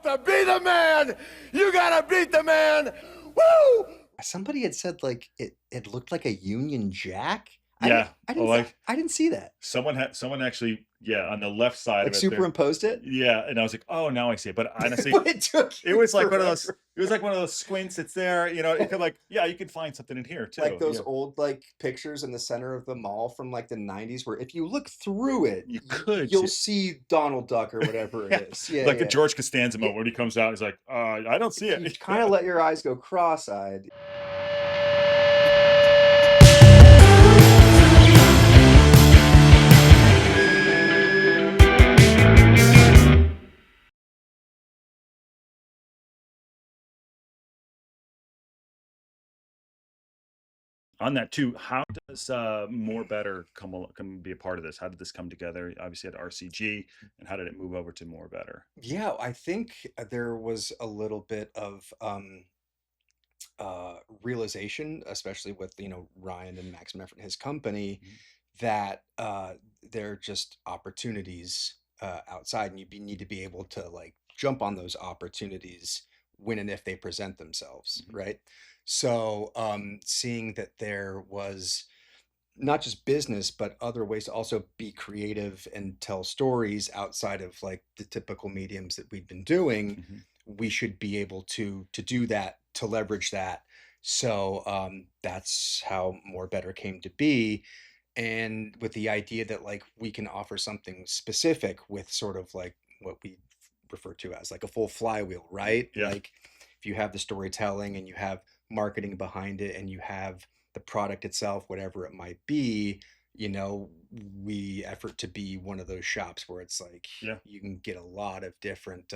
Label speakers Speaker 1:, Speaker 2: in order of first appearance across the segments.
Speaker 1: But to be the man, you gotta beat the man. Woo!
Speaker 2: Somebody had said like it looked like a Union Jack.
Speaker 3: Yeah.
Speaker 2: I
Speaker 3: Oh,
Speaker 2: didn't I didn't see that.
Speaker 3: someone actually, yeah, on the left side
Speaker 2: Like
Speaker 3: of it there.
Speaker 2: superimposed it.
Speaker 3: Yeah, and I was like, oh, now I see it. But honestly,
Speaker 2: But it took
Speaker 3: it was like one of those.
Speaker 2: forever.
Speaker 3: It was like one of those squints. It's there, it could like, yeah, you could find something in here too.
Speaker 2: Like those
Speaker 3: Yeah.
Speaker 2: old like pictures in the center of the mall from like the 90s where if you look through it,
Speaker 3: You could
Speaker 2: you'll
Speaker 3: see-
Speaker 2: see Donald Duck or whatever
Speaker 3: Yeah,
Speaker 2: it is. Yeah,
Speaker 3: like the
Speaker 2: yeah.
Speaker 3: George Costanza moment when he comes out, he's like, I don't see
Speaker 2: You
Speaker 3: it.
Speaker 2: kind of let your eyes go cross-eyed.
Speaker 3: On that too, how does More Better come be a part of this? How did this come together? Obviously at RCG, and how did it move over to More Better?
Speaker 2: Yeah, I think there was a little bit of realization, especially with Ryan and Maximum Effort and his company, that there are just opportunities outside, and need to be able to like jump on those opportunities when and if they present themselves,
Speaker 3: Mhm.
Speaker 2: right? So seeing that there was not just business, but other ways to also be creative and tell stories outside of like the typical mediums that we've been doing,
Speaker 3: Mhm.
Speaker 2: we should be able to do that, to leverage that. So that's how More Better came to be. And with the idea that like we can offer something specific with sort of like what we refer to as like a full flywheel, right?
Speaker 3: Yeah.
Speaker 2: Like if you have the storytelling and you have marketing behind it and you have the product itself, whatever it might be, we effort to be one of those shops where it's like
Speaker 3: Yeah.
Speaker 2: you can get a lot of different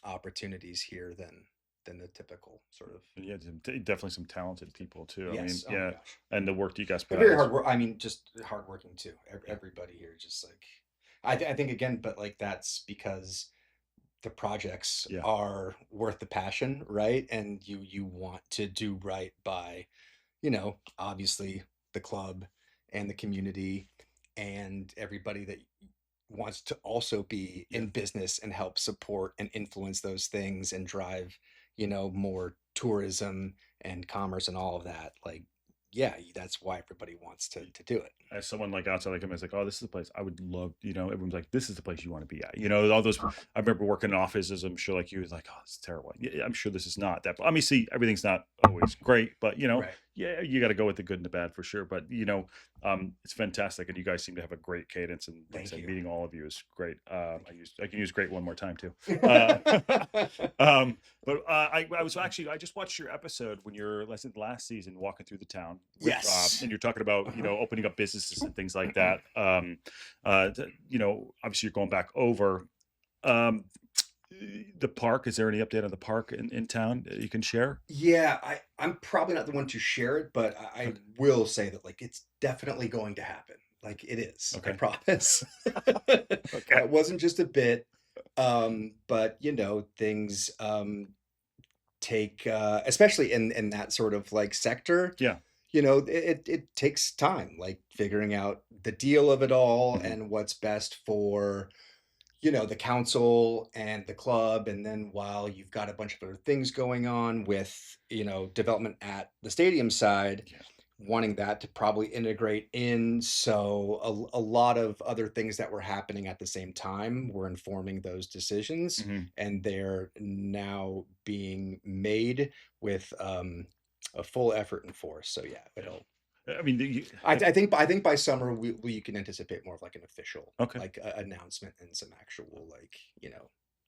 Speaker 2: opportunities here than the typical sort of.
Speaker 3: Yeah, definitely some talented people too. I mean,
Speaker 2: Yes. Oh my
Speaker 3: yeah,
Speaker 2: gosh.
Speaker 3: and the work that you guys put
Speaker 2: They're
Speaker 3: out
Speaker 2: very
Speaker 3: is
Speaker 2: hard work. I mean, just hardworking too.
Speaker 3: Yeah.
Speaker 2: Everybody here, just like I think again, but like that's because the projects
Speaker 3: Yeah.
Speaker 2: are worth the passion, right? And you want to do right by, obviously the club and the community and everybody that wants to also be
Speaker 3: Yeah.
Speaker 2: in business and help support and influence those things and drive, more tourism and commerce and all of that. Like, yeah, that's why everybody wants to do it.
Speaker 3: As someone like outside like him is like, oh, this is the place I would love, everyone's like, this is the place you want to be at. All those I remember working in offices, I'm sure like you was like, oh, it's terrible. Yeah, I'm sure this is not that. But obviously everything's not always great, but
Speaker 2: Right.
Speaker 3: yeah, you got to go with the good and the bad for sure. But it's fantastic, and you guys seem to have a great cadence. And like I
Speaker 2: Thank
Speaker 3: said,
Speaker 2: you.
Speaker 3: meeting all of you is great. I can use great one more time too. But I was actually I just watched your episode when you're last season walking through the town.
Speaker 2: Yes.
Speaker 3: And you're talking about opening up businesses and things like that. Obviously you're going back over. Um, the park. Is there any update on the park in town that you can share?
Speaker 2: Yeah, I'm probably not the one to share it, but I
Speaker 3: Okay.
Speaker 2: will say that like it's definitely going to happen. Like it is. I
Speaker 3: Okay.
Speaker 2: promise.
Speaker 3: Okay.
Speaker 2: It wasn't just a bit, but things take especially in that sort of like sector,
Speaker 3: Yeah.
Speaker 2: it takes time, like figuring out the deal of it all
Speaker 3: Mhm.
Speaker 2: and what's best for the council and the club. And then while you've got a bunch of other things going on with, development at the stadium side,
Speaker 3: Yeah.
Speaker 2: wanting that to probably integrate in. So a lot of other things that were happening at the same time were informing those decisions,
Speaker 3: Mhm.
Speaker 2: and they're now being made with a full effort and force. So yeah, it'll.
Speaker 3: I mean,
Speaker 2: I think by summer we can anticipate more of like an official
Speaker 3: Okay.
Speaker 2: like announcement and some actual like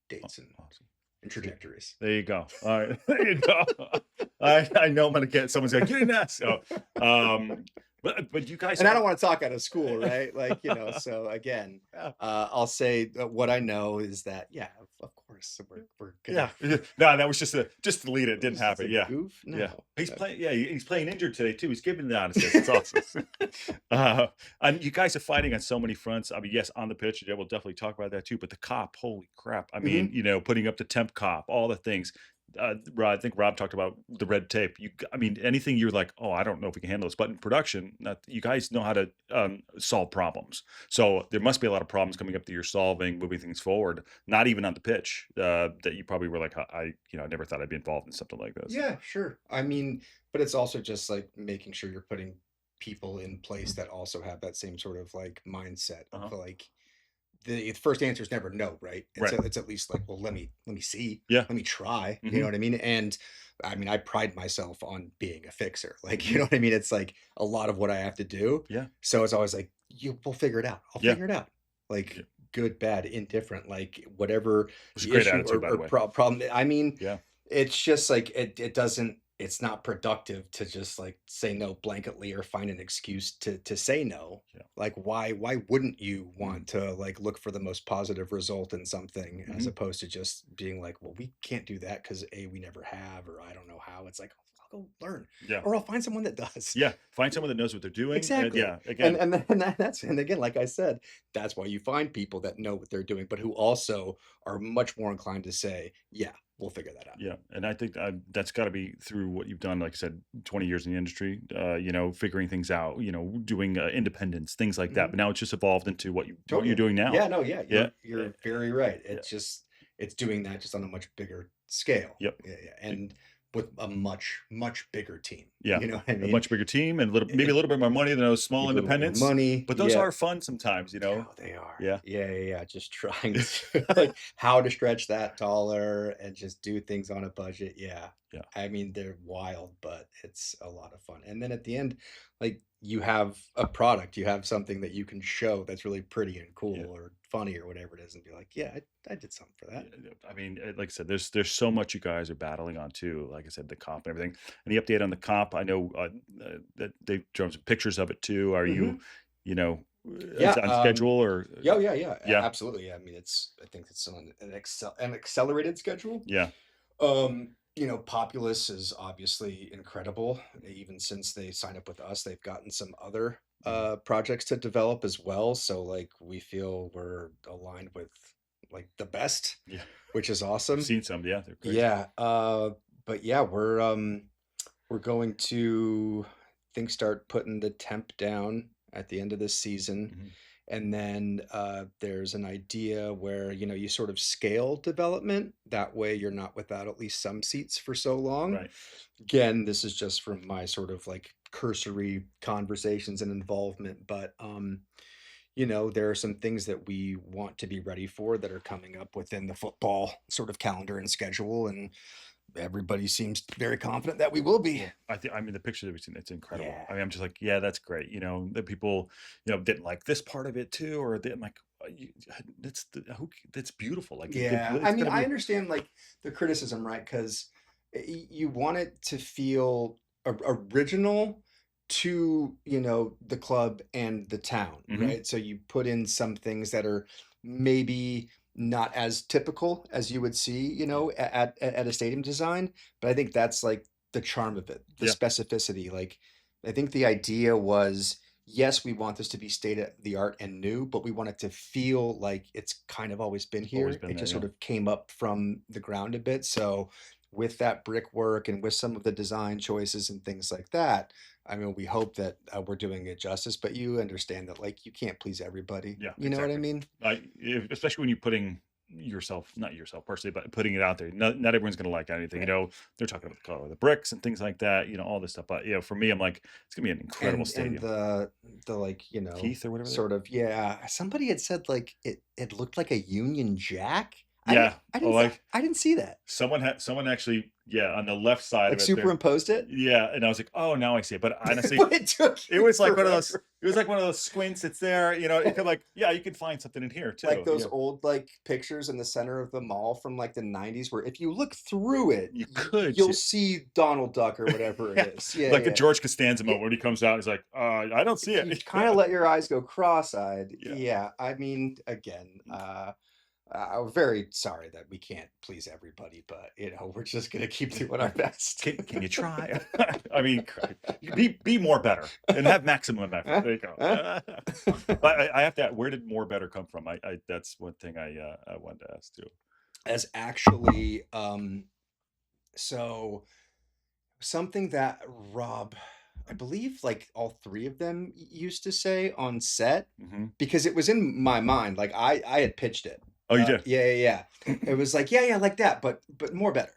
Speaker 2: dates and
Speaker 3: Awesome.
Speaker 2: trajectories.
Speaker 3: There you go. All right. There you go. I know I'm gonna get someone's like, you didn't ask. So, but you guys
Speaker 2: And I
Speaker 3: are
Speaker 2: don't want to talk out of school, right? Like so again,
Speaker 3: yeah.
Speaker 2: I'll say that what I know is that yeah, of course we're gonna.
Speaker 3: Yeah. No, that was just to lead it. It didn't
Speaker 2: This is
Speaker 3: happen.
Speaker 2: a
Speaker 3: Yeah.
Speaker 2: goof.
Speaker 3: Yeah.
Speaker 2: No,
Speaker 3: He's
Speaker 2: no.
Speaker 3: playing. Yeah, he's playing injured today too. He's giving the honest. It's awesome. And you guys are fighting on so many fronts. I mean, yes, on the pitch, yeah, we'll definitely talk about that too. But the cop, holy crap! I mean, putting up the temp cop, all the things. I think Rob talked about the red tape. I mean, anything you're like, oh, I don't know if we can handle this, but in production, you guys know how to solve problems. So there must be a lot of problems coming up that you're solving, moving things forward. Not even on the pitch that you probably were like, I never thought I'd be involved in something like this.
Speaker 2: Yeah, sure. I mean, but it's also just like making sure you're putting people in place that also have that same sort of like mindset
Speaker 3: Uh-huh.
Speaker 2: of like the first answer is never no, right?
Speaker 3: Right.
Speaker 2: It's at least like, well, let me see,
Speaker 3: Yeah.
Speaker 2: let me try. You
Speaker 3: Mhm.
Speaker 2: know what I mean? And I mean, I pride myself on being a fixer. Like, you know what I mean? It's like a lot of what I have to do.
Speaker 3: Yeah.
Speaker 2: So it's always like, we'll figure it out. I'll
Speaker 3: Yeah.
Speaker 2: figure it out. Like
Speaker 3: Yeah.
Speaker 2: good, bad, indifferent, like whatever
Speaker 3: It's a
Speaker 2: the
Speaker 3: great
Speaker 2: issue
Speaker 3: attitude, by the way.
Speaker 2: problem. I mean,
Speaker 3: Yeah.
Speaker 2: it's just like it doesn't it's not productive to just like say no blanketly or find an excuse to say no.
Speaker 3: Yeah.
Speaker 2: Like why wouldn't you
Speaker 3: Mhm.
Speaker 2: want to like look for the most positive result in something as
Speaker 3: Mhm.
Speaker 2: opposed to just being like, well, we can't do that because A, we never have, or I don't know how. It's like, I'll go learn.
Speaker 3: Yeah.
Speaker 2: Or I'll find someone that does.
Speaker 3: Yeah. Find someone that knows what they're doing.
Speaker 2: Exactly.
Speaker 3: Yeah. Again.
Speaker 2: And again, like I said, that's why you find people that know what they're doing, but who also are much more inclined to say, yeah, we'll figure that out.
Speaker 3: Yeah, and I think that's got to be through what you've done. Like I said, 20 years in the industry. Figuring things out. Doing independence, things like that.
Speaker 2: Mhm.
Speaker 3: But now it's just evolved into what you're
Speaker 2: Totally.
Speaker 3: doing now.
Speaker 2: Yeah, no, yeah,
Speaker 3: Yeah.
Speaker 2: you're very right.
Speaker 3: Yeah.
Speaker 2: It's doing that just on a much bigger scale.
Speaker 3: Yep.
Speaker 2: Yeah, and with a much much bigger team.
Speaker 3: Yeah.
Speaker 2: You know what I
Speaker 3: A
Speaker 2: mean?
Speaker 3: much bigger team and maybe a little bit more money than those small
Speaker 2: Maybe a little bit more
Speaker 3: independents.
Speaker 2: money,
Speaker 3: But those
Speaker 2: yeah.
Speaker 3: are fun sometimes.
Speaker 2: Oh, they are.
Speaker 3: Yeah.
Speaker 2: Yeah. Just trying to like how to stretch that taller and just do things on a budget. Yeah.
Speaker 3: Yeah.
Speaker 2: I mean, they're wild, but it's a lot of fun. And then at the end, like you have a product, you have something that you can show that's really pretty and cool
Speaker 3: Yeah.
Speaker 2: or funny or whatever it is, and be like, yeah, I did something for that.
Speaker 3: I mean, like I said, there's so much you guys are battling on too. Like I said, the comp and everything. Any update on the comp? I know that they've drawn some pictures of it too. Are you,
Speaker 2: Yeah,
Speaker 3: on schedule or?
Speaker 2: Yeah,
Speaker 3: Yeah.
Speaker 2: absolutely. I mean, I think it's on an accelerated schedule.
Speaker 3: Yeah.
Speaker 2: Populous is obviously incredible. Even since they signed up with us, they've gotten some other projects to develop as well. So like we feel we're aligned with like the best,
Speaker 3: Yeah.
Speaker 2: which is awesome.
Speaker 3: I've seen some. Yeah. They're great.
Speaker 2: Yeah. But yeah, we're going to start putting the temp down at the end of this season.
Speaker 3: Mhm.
Speaker 2: And then there's an idea where, you sort of scale development. That way you're not without at least some seats for so long.
Speaker 3: Right.
Speaker 2: Again, this is just from my sort of like cursory conversations and involvement. But, there are some things that we want to be ready for that are coming up within the football sort of calendar and schedule. And everybody seems very confident that we will be.
Speaker 3: I mean, the picture that we've seen, it's incredible.
Speaker 2: Yeah.
Speaker 3: I mean, I'm just like, yeah, that's great. That people, didn't like this part of it too, or I'm like, that's beautiful. Like,
Speaker 2: Yeah,
Speaker 3: it's
Speaker 2: I mean,
Speaker 3: gonna
Speaker 2: I
Speaker 3: be,
Speaker 2: understand like the criticism, right? Because you want it to feel original to, the club and the town,
Speaker 3: Mhm.
Speaker 2: right? So you put in some things that are maybe not as typical as you would see, at a stadium design. But I think that's like the charm of it, the
Speaker 3: Yeah.
Speaker 2: specificity. Like, I think the idea was, yes, we want this to be state of the art and new, but we want it to feel like it's kind of always been here.
Speaker 3: Always been
Speaker 2: It
Speaker 3: there,
Speaker 2: just
Speaker 3: yeah.
Speaker 2: sort of came up from the ground a bit. So with that brickwork and with some of the design choices and things like that, I mean, we hope that we're doing it justice, but you understand that like you can't please everybody.
Speaker 3: Yeah,
Speaker 2: You know what I
Speaker 3: exactly.
Speaker 2: mean?
Speaker 3: Especially when you're putting yourself, not yourself personally, but putting it out there. Not everyone's going to like anything.
Speaker 2: Right.
Speaker 3: They're talking about the color of the bricks and things like that. All this stuff. But for me, I'm like, it's gonna be an incredible
Speaker 2: And
Speaker 3: stadium.
Speaker 2: the like,
Speaker 3: Keith or whatever.
Speaker 2: sort of, yeah. Somebody had said like it looked like a Union Jack.
Speaker 3: Yeah.
Speaker 2: I didn't see that.
Speaker 3: Someone actually, on the left side
Speaker 2: Like
Speaker 3: of it there.
Speaker 2: superimposed it.
Speaker 3: Yeah, and I was like, oh, now I see it. But honestly,
Speaker 2: But it took
Speaker 3: it was like one of
Speaker 2: forever.
Speaker 3: those. It was like one of those squints. It's there. It could you could find something in here too.
Speaker 2: Like those
Speaker 3: Yeah.
Speaker 2: old like pictures in the center of the mall from like the 90s where if you look through it,
Speaker 3: You could
Speaker 2: you'll
Speaker 3: see-
Speaker 2: see Donald Duck or whatever
Speaker 3: Yeah.
Speaker 2: it is. Yeah.
Speaker 3: like
Speaker 2: yeah.
Speaker 3: a George Costanza moment when he comes out. He's like, I don't see
Speaker 2: You
Speaker 3: it.
Speaker 2: kind of let your eyes go cross-eyed.
Speaker 3: Yeah.
Speaker 2: Yeah. I mean, again, I'm very sorry that we can't please everybody, but we're just gonna keep doing our best.
Speaker 3: Can you try? I mean, be more better and have maximum effort. There you go. But I have to. Where did more better come from? I that's one thing I wanted to ask too.
Speaker 2: As actually So something that Rob, I believe, like all three of them used to say on set,
Speaker 3: Hmm.
Speaker 2: because it was in my mind. Like I had pitched it.
Speaker 3: Oh, you did?
Speaker 2: Yeah. It was like, yeah, like that, but more better.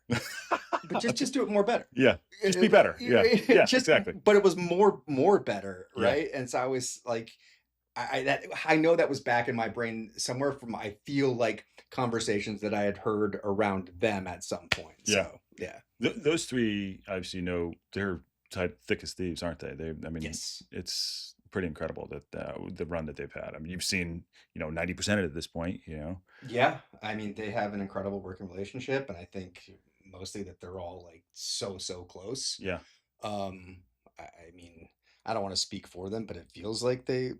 Speaker 2: But just do it more better.
Speaker 3: Yeah. Just be better. Yeah. Yeah, exactly.
Speaker 2: But it was more better,
Speaker 3: Yeah.
Speaker 2: right? And so I was like, I know that was back in my brain somewhere from, I feel like, conversations that I had heard around them at some point.
Speaker 3: Yeah.
Speaker 2: So yeah.
Speaker 3: Those three, obviously, they're thick as thieves, aren't they? I mean,
Speaker 2: Yes.
Speaker 3: it's pretty incredible that the run that they've had. I mean, you've seen, 90% of it at this point,
Speaker 2: Yeah, I mean, they have an incredible working relationship, and I think mostly that they're all like so close.
Speaker 3: Yeah.
Speaker 2: Um, I mean, I don't want to speak for them, but it feels like they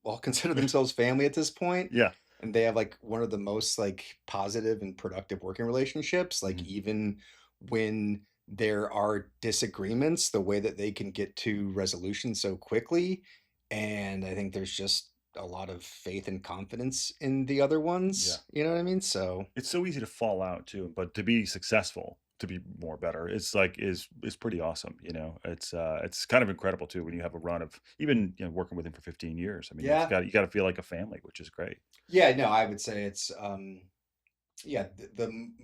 Speaker 2: all consider themselves family at this point,
Speaker 3: Yeah.
Speaker 2: and they have like one of the most like positive and productive working relationships. Like
Speaker 3: Mhm.
Speaker 2: even when there are disagreements, the way that they can get to resolution so quickly, and I think there's just a lot of faith and confidence in the other
Speaker 3: Yeah.
Speaker 2: ones. You know what I mean? So
Speaker 3: It's so easy to fall out too, but to be successful, to be more better, it's like is pretty awesome. It's kind of incredible too when you have a run of even working with him for 15 years. I mean,
Speaker 2: yeah,
Speaker 3: you got to feel like a family, which is great.
Speaker 2: yeah. No, I would say it's yeah,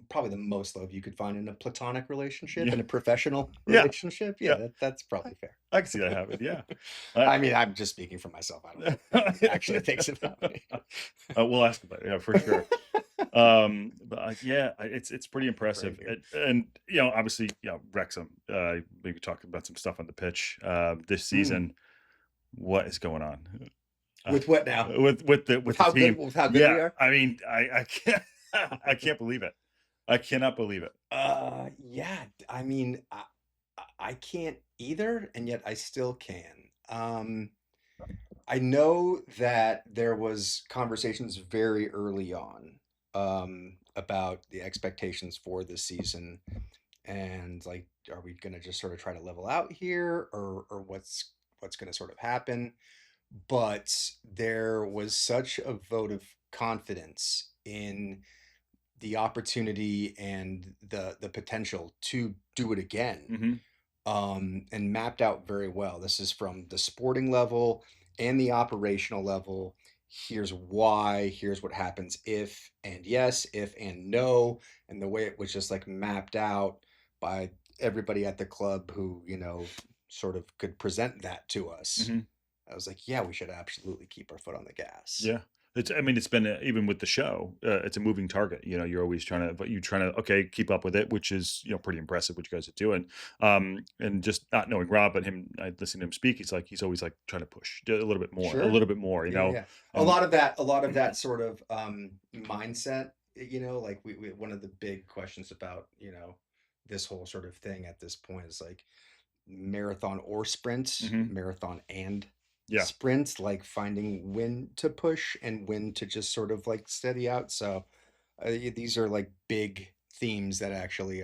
Speaker 2: probably the most love you could find in a platonic relationship,
Speaker 3: Yeah.
Speaker 2: in a professional
Speaker 3: Yeah.
Speaker 2: relationship. Yeah,
Speaker 3: Yeah.
Speaker 2: that's probably fair.
Speaker 3: I can see that happen. Yeah.
Speaker 2: I mean, I'm just speaking for myself. I don't know what he actually thinks about me.
Speaker 3: We'll ask about it. Yeah, for sure. But yeah, it's pretty impressive.
Speaker 2: Very
Speaker 3: And obviously, Wrexham. Maybe talking about some stuff on the pitch this
Speaker 2: Mm.
Speaker 3: season. What is going on
Speaker 2: With what now?
Speaker 3: with the
Speaker 2: how
Speaker 3: team?
Speaker 2: good? With how good we are?
Speaker 3: I mean, I can't I can't believe it. I cannot believe it.
Speaker 2: Yeah. I mean, I can't either, and yet I still can. I know that there was conversations very early on about the expectations for this season, and like, are we going to just sort of try to level out here, or what's going to sort of happen? But there was such a vote of confidence in the opportunity and the potential to do it again,
Speaker 3: Hmm.
Speaker 2: and mapped out very well. This is from the sporting level and the operational level. Here's why, here's what happens if and yes, if and no. And the way it was just like mapped out by everybody at the club who, sort of could present that to us.
Speaker 3: Hmm.
Speaker 2: I was like, yeah, we should absolutely keep our foot on the gas.
Speaker 3: Yeah. I mean, it's been even with the show, it's a moving target. You're always trying to, okay, keep up with it, which is, pretty impressive what you guys are doing. And just not knowing Rob, but I listen to him speak. He's always like trying to push a little bit more, a
Speaker 2: Sure.
Speaker 3: little bit more,
Speaker 2: Yeah. A
Speaker 3: and
Speaker 2: lot of that sort of mindset, like we one of the big questions about, this whole sort of thing at this point is like marathon or sprint,
Speaker 3: Mhm.
Speaker 2: marathon and
Speaker 3: Yeah.
Speaker 2: sprint, like finding when to push and when to just sort of like steady out. So these are like big themes that actually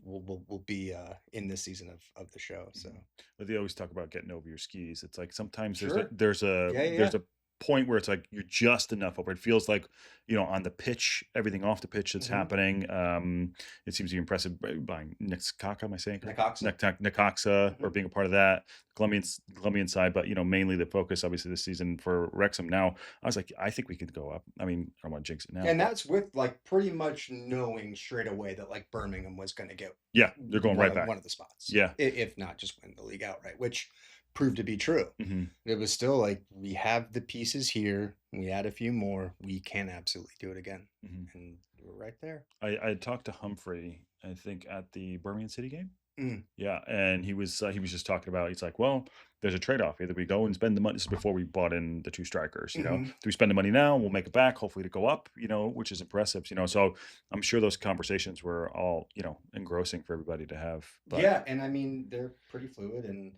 Speaker 2: will be in this season of the show. So
Speaker 3: But they always talk about getting over your skis. It's like sometimes
Speaker 2: sure.
Speaker 3: there's a
Speaker 2: Yeah.
Speaker 3: there's a point where it's like you're just enough over. It feels like on the pitch, everything off the pitch that's
Speaker 2: Mhm.
Speaker 3: happening. It seems to be impressive by Nexcaca. Am I saying correct?
Speaker 2: Necoxa.
Speaker 3: Necaxa, or
Speaker 2: Mhm.
Speaker 3: being a part of that Colombian side, but mainly the focus obviously this season for Wrexham. Now I was like, I think we could go up. I mean, I don't want to jinx it now.
Speaker 2: And
Speaker 3: but
Speaker 2: that's with like pretty much knowing straight away that like Birmingham was going to get
Speaker 3: yeah, they're going right back.
Speaker 2: one of the spots.
Speaker 3: Yeah.
Speaker 2: If not just win the league outright, which proved to be true.
Speaker 3: Hmm.
Speaker 2: It was still like, we have the pieces here. We add a few more. We can absolutely do it again.
Speaker 3: Hmm.
Speaker 2: And we're right there.
Speaker 3: I talked to Humphrey, I think, at the Birmingham City game.
Speaker 2: Mm.
Speaker 3: Yeah, and he was just talking about, he's like, well, there's a trade-off. Either we go and spend the money. This is before we bought in the two strikers.
Speaker 2: Mhm.
Speaker 3: Do we spend the money now? We'll make it back, hopefully to go up. Which is impressive. So I'm sure those conversations were all engrossing for everybody to have. But
Speaker 2: Yeah, and I mean, they're pretty fluid, and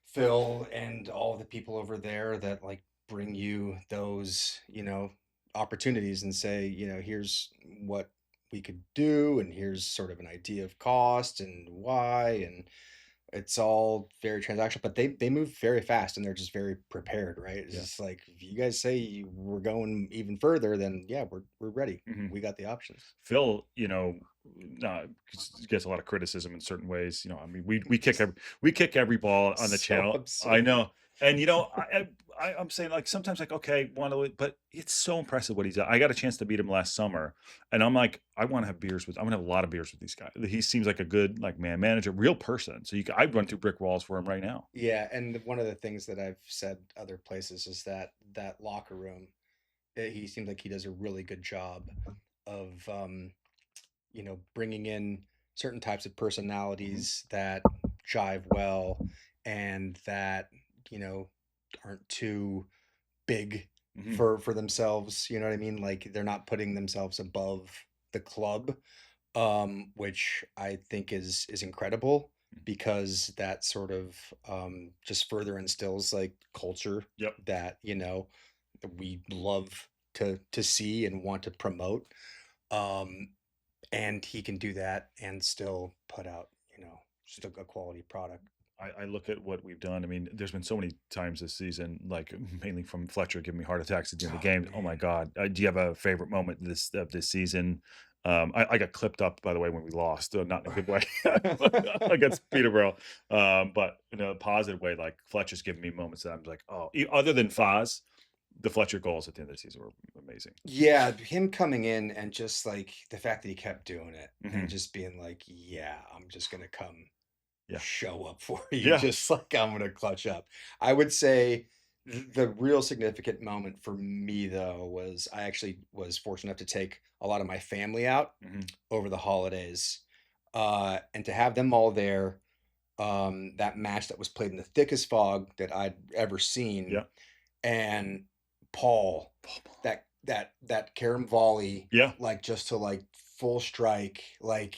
Speaker 2: Phil and all the people over there that like bring you those, opportunities and say, here's what we could do, and here's sort of an idea of cost and why, and it's all very transactional, but they move very fast, and they're just very prepared, right? It's
Speaker 3: Yeah.
Speaker 2: just like, if you guys say we're going even further, then yeah, we're ready.
Speaker 3: Mhm.
Speaker 2: We got the options.
Speaker 3: Phil, gets a lot of criticism in certain ways. I mean, we kick every ball on the
Speaker 2: So
Speaker 3: channel. I
Speaker 2: absurd.
Speaker 3: know, and I'm saying, like, sometimes, like, okay, but it's so impressive what he's done. I got a chance to meet him last summer, and I'm like, I want to have beers with. I'm gonna have a lot of beers with these guys. He seems like a good, like, man manager, real person. So I'd run through brick walls for him right now.
Speaker 2: Yeah, and one of the things that I've said other places is that locker room, he seems like he does a really good job of bringing in certain types of personalities that jive well and that aren't too big
Speaker 3: Mhm.
Speaker 2: for themselves. You know what I mean? Like they're not putting themselves above the club, which I think is incredible because that sort of just further instills like culture
Speaker 3: Yep.
Speaker 2: that we love to see and want to promote. Um, and he can do that and still put out just a quality product.
Speaker 3: I look at what we've done. I mean, there's been so many times this season, like mainly from Fletcher giving me heart attacks at the end of the game. Oh my
Speaker 2: Man.
Speaker 3: God! Do you have a favorite moment of this season? I got clipped up, by the way, when we lost, not in a good way against Peterborough, but in a positive way. Like Fletcher's giving me moments that I'm like, oh, other than Foz, the Fletcher goals at the end of the season were amazing.
Speaker 2: Yeah, him coming in and just like the fact that he kept doing it
Speaker 3: Hmm.
Speaker 2: and just being like, yeah, I'm just gonna come
Speaker 3: Yeah,
Speaker 2: show up for you,
Speaker 3: yeah,
Speaker 2: just like I'm gonna clutch up. I would say the real significant moment for me though was I actually was fortunate enough to take a lot of my family out
Speaker 3: hmm,
Speaker 2: over the holidays, and to have them all there. That match that was played in the thickest fog that I'd ever seen,
Speaker 3: yeah,
Speaker 2: and Paul, that carom volley,
Speaker 3: yeah,
Speaker 2: like just to like full strike, like,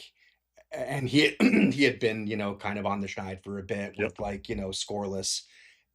Speaker 2: and he had, he had been kind of on the schneid for a bit
Speaker 3: yep,
Speaker 2: with like scoreless.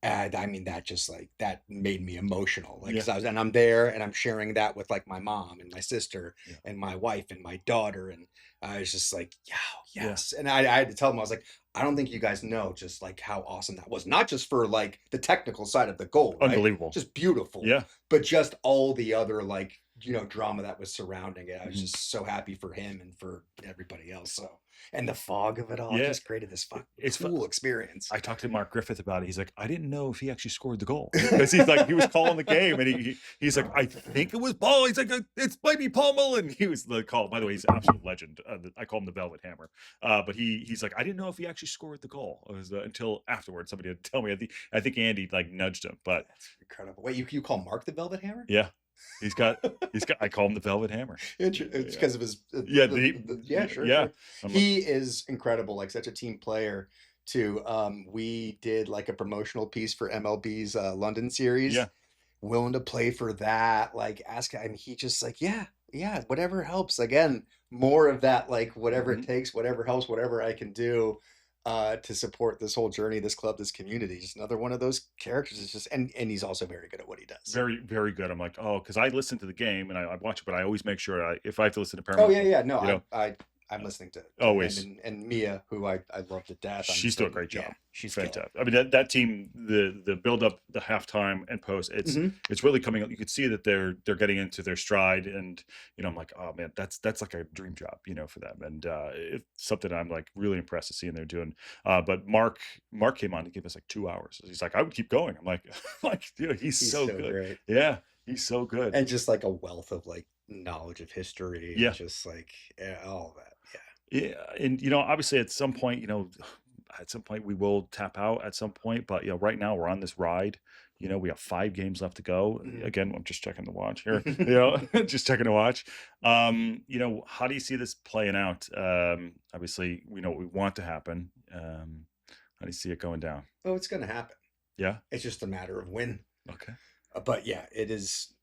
Speaker 2: And I mean that just like that made me emotional, like
Speaker 3: yeah,
Speaker 2: because I'm there and I'm sharing that with like my mom and my sister
Speaker 3: yeah,
Speaker 2: and my wife and my daughter, and I was just like, yeah,
Speaker 3: yeah.
Speaker 2: yes. And I had to tell them, I was like, I don't think you guys know just like how awesome that was. Not just for like the technical side of the goal, right?
Speaker 3: Unbelievable.
Speaker 2: Just beautiful,
Speaker 3: Yeah.
Speaker 2: but just all the other like drama that was surrounding it. I was
Speaker 3: Mhm.
Speaker 2: just so happy for him and for everybody else. So, and the fog of it all
Speaker 3: Yeah.
Speaker 2: just created this
Speaker 3: It's
Speaker 2: cool experience.
Speaker 3: I talked to Mark Griffith about it. He's like, I didn't know if he actually scored the goal because he's like, he was calling the game, and he's like, I think it was Paul. He's like, it's might be Paul Mullen. He was the call. By the way, he's an absolute legend. I call him the Velvet Hammer. But he's like, I didn't know if he actually scored the goal. It was until afterwards somebody had to tell me. I think Andy like nudged him, but
Speaker 2: That's incredible. Wait, you call Mark the Velvet Hammer?
Speaker 3: yeah, he's got. I call him the Velvet Hammer.
Speaker 2: It's
Speaker 3: Yeah.
Speaker 2: because of his
Speaker 3: Yeah,
Speaker 2: yeah, sure,
Speaker 3: yeah.
Speaker 2: sure. He is incredible, like such a team player too. We did like a promotional piece for MLB's London series.
Speaker 3: Yeah.
Speaker 2: Willing to play for that, like ask, and he just like, yeah, whatever helps. Again, more of that, like whatever it
Speaker 3: Mhm.
Speaker 2: takes, whatever helps, whatever I can do to support this whole journey, this club, this community. Just another one of those characters. Is just and he's also very good at what he does.
Speaker 3: Very, very good. I'm like, oh, because I listen to the game and I watch it, but I always make sure if I have to listen to
Speaker 2: Oh
Speaker 3: Paramount,
Speaker 2: yeah. No,
Speaker 3: you know,
Speaker 2: I'm listening to him
Speaker 3: always.
Speaker 2: and Mia, who I love to death.
Speaker 3: She's doing a great job.
Speaker 2: Yeah, she's killer.
Speaker 3: Fantastic. I mean, that team, the build up, the halftime and post, it's really coming up. You could see that they're getting into their stride, and I'm like, oh man, that's like a dream job, for them, and it's something I'm like really impressed to see, and they're doing. But Mark came on to give us like 2 hours. He's like, I would keep going. I'm like, he's so good.
Speaker 2: Great.
Speaker 3: Yeah, he's so good,
Speaker 2: and just like a wealth of like knowledge of history.
Speaker 3: Yeah,
Speaker 2: and just like all that.
Speaker 3: yeah, and obviously at some point, we will tap out at some point, but right now we're on this ride. We have 5 games left to go.
Speaker 2: Mhm.
Speaker 3: Again, I'm just checking the watch here. Just checking the watch. How do you see this playing out? Obviously, we know what we want to happen. How do you see it going down?
Speaker 2: Oh, it's gonna happen.
Speaker 3: Yeah.
Speaker 2: It's just a matter of when.
Speaker 3: Okay.
Speaker 2: But yeah, it is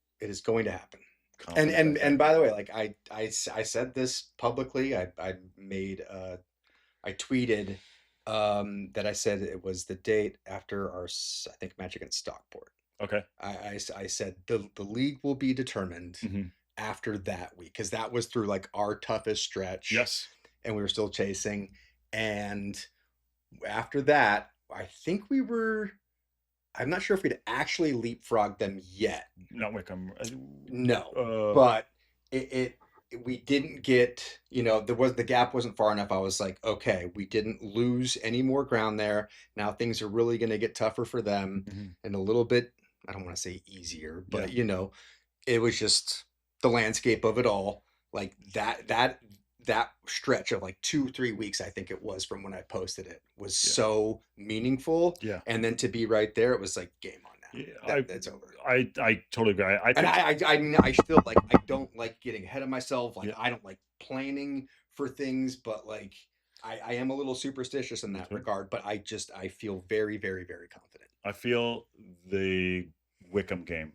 Speaker 2: going to happen.
Speaker 3: Confident.
Speaker 2: And by the way, like I said this publicly. I made I tweeted that I said it was the date after our I think match against Stockport.
Speaker 3: Okay.
Speaker 2: I said the league will be determined
Speaker 3: Mhm. after
Speaker 2: that week, because that was through like our toughest stretch.
Speaker 3: Yes.
Speaker 2: And we were still chasing. And after that, I think I'm not sure if we'd actually leapfrogged them yet.
Speaker 3: Not Wickham.
Speaker 2: No,
Speaker 3: Uh,
Speaker 2: but it we didn't get, the gap wasn't far enough. I was like, okay, we didn't lose any more ground there. Now things are really going to get tougher for them and a little bit, I don't want to say easier, but it was just the landscape of it all. Like that stretch of like 2-3 weeks, I think it was from when I posted it, was so meaningful.
Speaker 3: Yeah.
Speaker 2: And then to be right there, it was like game on now.
Speaker 3: Yeah,
Speaker 2: It's over.
Speaker 3: I totally agree. I think,
Speaker 2: I mean, I still like, I don't like getting ahead of myself. Like, I don't like planning for things, but like, I am a little superstitious in that regard, but I feel very, very, very confident.
Speaker 3: I feel the Wickham game,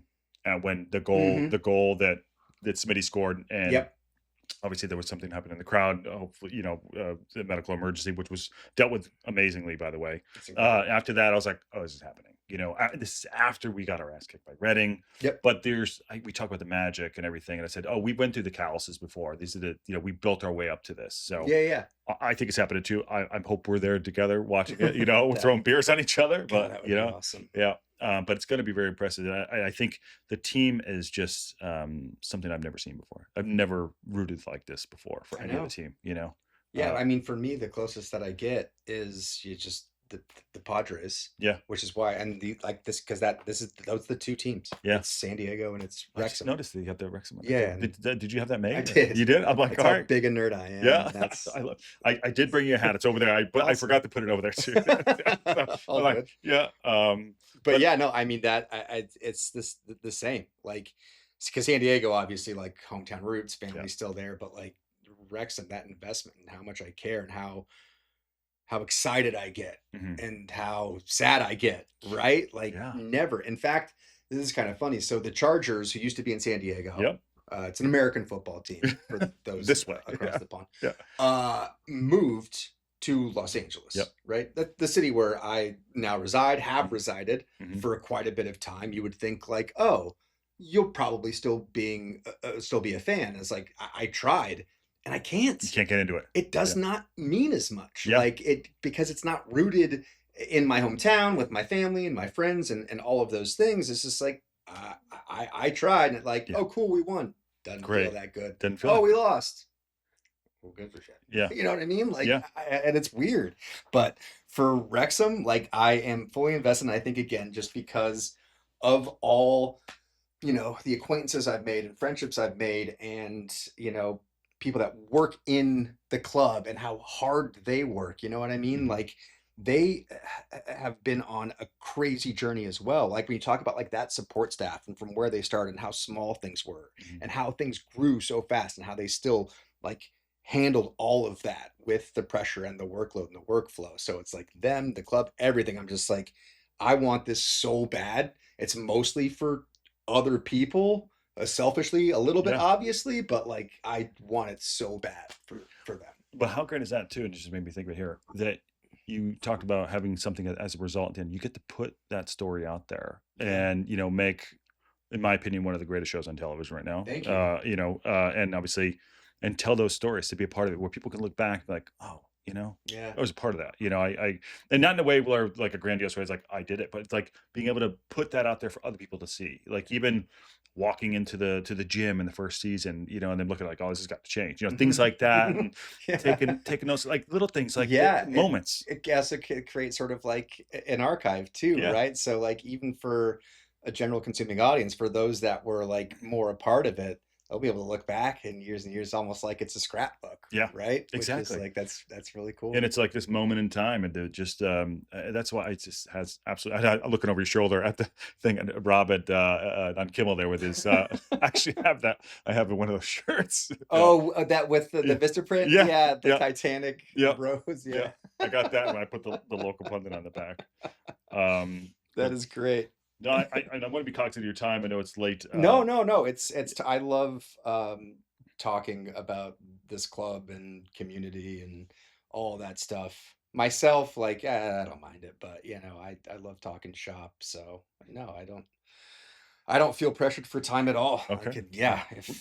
Speaker 3: when the goal that Smitty scored, and obviously there was something happening in the crowd. Hopefully, the medical emergency, which was dealt with amazingly, by the way. After that, I was like, oh, this is happening. This is after we got our ass kicked by Reading. But we talk about the magic and everything, and I said, oh, we went through the calluses before. These are we built our way up to this. So I think it's happening too. I hope we're there together watching it. We're throwing beers on each other, but
Speaker 2: that would be awesome.
Speaker 3: But it's going to be very impressive. I think the team is just something I've never seen before. I've never rooted like this before for any other team.
Speaker 2: I mean, for me, the closest that I get is the Padres. Which is why, and because those the two teams. It's San Diego and it's Wrexham.
Speaker 3: I just noticed that you got the Wrexham.
Speaker 2: Yeah.
Speaker 3: Did you have that made?
Speaker 2: I did.
Speaker 3: You did? I'm like,
Speaker 2: that's
Speaker 3: all
Speaker 2: how
Speaker 3: right.
Speaker 2: big a nerd I am.
Speaker 3: Yeah. I did bring you a hat. It's over there. I forgot to put it over there too.
Speaker 2: Good.
Speaker 3: Yeah.
Speaker 2: But yeah, no, I mean it's the same. Like, because San Diego, obviously, like hometown roots, family's still there, but like Wrexham, that investment and how much I care and how excited I get and how sad I get, right? Like never. In fact, this is kind of funny. So the Chargers, who used to be in San Diego, it's an American football team for those
Speaker 3: this way
Speaker 2: across the pond, moved to Los Angeles, right? The city where I now have resided for quite a bit of time. You would think like, oh, you'll probably still be a fan. It's like, I tried. And I can't.
Speaker 3: You can't get into it.
Speaker 2: It does not mean as much. Because it's not rooted in my hometown with my family and my friends and all of those things. It's just like, I tried and oh, cool, we won. Doesn't feel that good.
Speaker 3: Doesn't feel
Speaker 2: we lost. Well, good for shit.
Speaker 3: Yeah.
Speaker 2: You know what I mean? And it's weird. But for Wrexham, I am fully invested. And I think, again, just because of all, the acquaintances I've made and friendships I've made and, people that work in the club and how hard they work, you know what I mean? Like they have been on a crazy journey as well. Like when you talk about that support staff and from where they started and how small things were and how things grew so fast and how they still handled all of that with the pressure and the workload and the workflow. So it's them, the club, everything. I'm just I want this so bad. It's mostly for other people. Selfishly a little bit, obviously, but I want it so bad for them.
Speaker 3: But how great is that too? And it just made me think of it here that you talked about having something as a result, and you get to put that story out there and make, in my opinion, one of the greatest shows on television right now.
Speaker 2: Thank you.
Speaker 3: And obviously, and tell those stories, to be a part of it, where people can look back and oh, I was a part of that. I and not in a way where a grandiose way, it's I did it, but it's being able to put that out there for other people to see. Even walking into the gym in the first season, and then looking oh, this has got to change, things like that, and taking those little things moments.
Speaker 2: It also creates sort of an archive too, right? So even for a general consuming audience, for those that were more a part of it, they'll be able to look back in years and years, almost like it's a scrapbook. Right.
Speaker 3: Exactly.
Speaker 2: Which is that's really cool.
Speaker 3: And it's this moment in time, and just that's why it just has absolutely. I'm looking over your shoulder at the thing, and Rob on Kimmel there with his. Actually, I have one of those shirts.
Speaker 2: That with the Vistaprint. The Titanic rose. Yeah.
Speaker 3: I got that when I put the local pundit on the back.
Speaker 2: That is great.
Speaker 3: No, I want to be cognizant of your time. I know it's late.
Speaker 2: No. I love talking about this club and community and all that stuff. Myself, I don't mind it, but I love talking shop. So no, I don't feel pressured for time at all.
Speaker 3: Okay.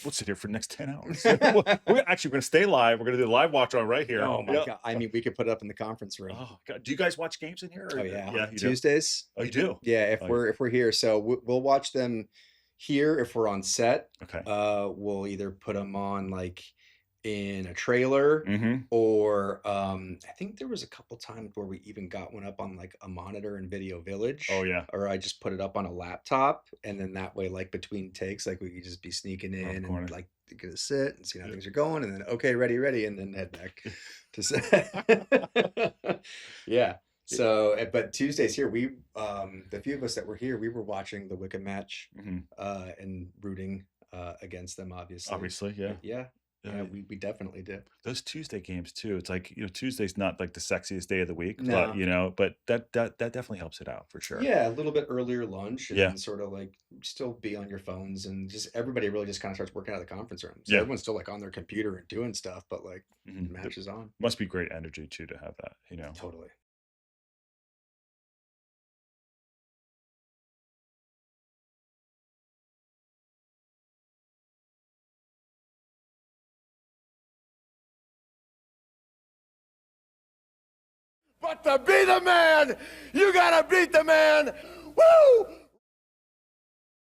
Speaker 3: We'll sit here for the next 10 hours. We're going to stay live. We're going to do a live watch on right here.
Speaker 2: Oh my God. I mean, we could put it up in the conference room.
Speaker 3: Oh God. Do you guys watch games in here?
Speaker 2: Oh yeah.
Speaker 3: You
Speaker 2: Tuesdays.
Speaker 3: Do? Oh, you do?
Speaker 2: Yeah. If we're here, so we'll watch them here, if we're on set,
Speaker 3: Okay.
Speaker 2: we'll either put them on like in a trailer,
Speaker 3: Mm-hmm.
Speaker 2: or I think there was a couple times where we even got one up on like a monitor in Video Village.
Speaker 3: Oh yeah.
Speaker 2: Or I just put it up on a laptop, and then that way, like between takes, like we could just be sneaking in
Speaker 3: corner.
Speaker 2: and like gonna sit and see how things are going, and then okay, ready, and then head back to set. Yeah. So, but Tuesdays here, we the few of us that were here, we were watching the Wicca match,
Speaker 3: Mm-hmm.
Speaker 2: and rooting against them, obviously.
Speaker 3: Obviously, yeah.
Speaker 2: Yeah. Yeah, we definitely did.
Speaker 3: Those Tuesday games too. It's like, Tuesday's not like the sexiest day of the week,
Speaker 2: No.
Speaker 3: but that definitely helps it out for sure.
Speaker 2: Yeah, a little bit earlier lunch, and
Speaker 3: Yeah.
Speaker 2: then sort of like still be on your phones, and just everybody really just kind of starts working out of the conference room. So
Speaker 3: Yeah.
Speaker 2: everyone's still like on their computer and doing stuff, but like
Speaker 3: Mhm.
Speaker 2: the match is on.
Speaker 3: Must be great energy too to have that,
Speaker 2: Totally.
Speaker 1: But to be the man, you gotta beat the man. Woo!